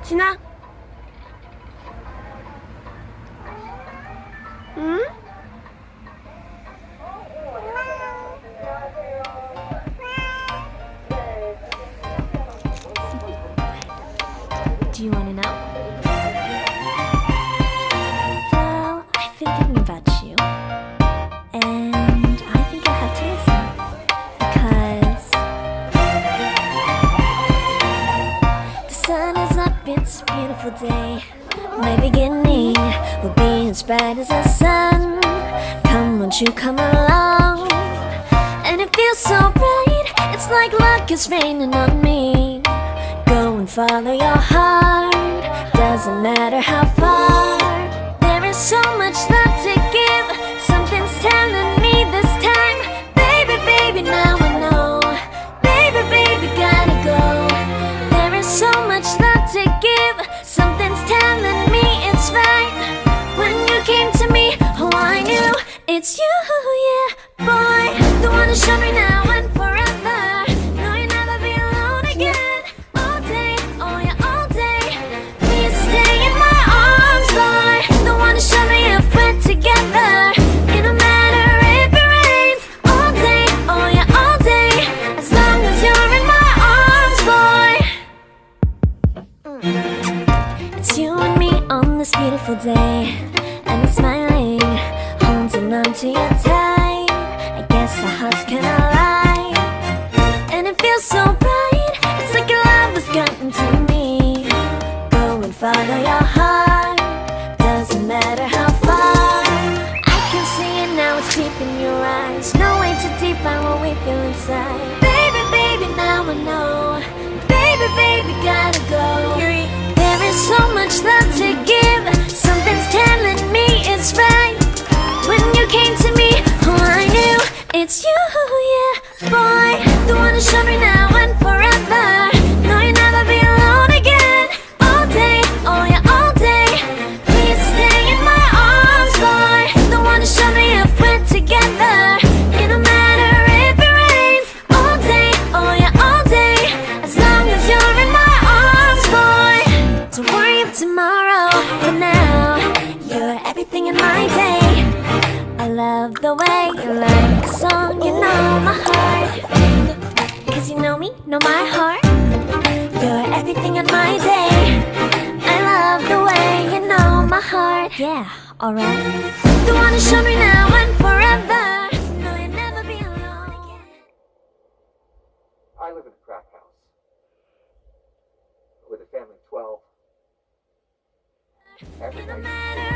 진아? 응? Do you want to know? Well, I've been thinking about you, and I think I'll have to listen because the sun is up, it's a beautiful day. My beginning will be as bright as the sun. Come, won't you come along? And it feels so bright, it's like luck is raining on me. Go and follow your heart, doesn't matter how far. There is so much love to give, something's telling me this time. Baby, baby, now I know. Baby, baby, gotta go. There is so much love to give, something's telling me it's right. When you came to me, oh I knew it's you, yeah, boy. The one who showed me now and forever. No, you'll never be alone again. All day, oh yeah, all day. Please stay in my arms, boy. The one who showed me if we're together. It don't matter if it rains. All day, oh yeah, all day. As long as you're in my arms, boy. It's you and me on this beautiful day, and I'm smiling, holding on to you tight. I guess our hearts can align, and it feels so bright. It's like your love has gotten to me. Go and follow your heart, doesn't matter how far. I can see it now, it's deep in your eyes. No way to define what we feel inside. Baby, baby, now I know. Baby, baby, gotta go. There is so much love to give, something's telling me it's right. When you came to me, oh I knew it's you, yeah, boy. The one who showed me now and forever. No, you'll never be alone again. All day, oh yeah, all day. Please stay in my arms, boy. The one who showed me if we're together. It don't matter if it rains. All day, oh yeah, all day. As long as you're in my arms, boy. Don't worry of tomorrow. For now, you're everything in my day. I love the way you like a song, you know my heart. Cause you know me, know my heart. You're everything in my day. I love the way you know my heart. Yeah, alright. The one who showed me now and forever. No, you'll never be alone again. I live in a crack house with a family of 12. Every It don't night. matter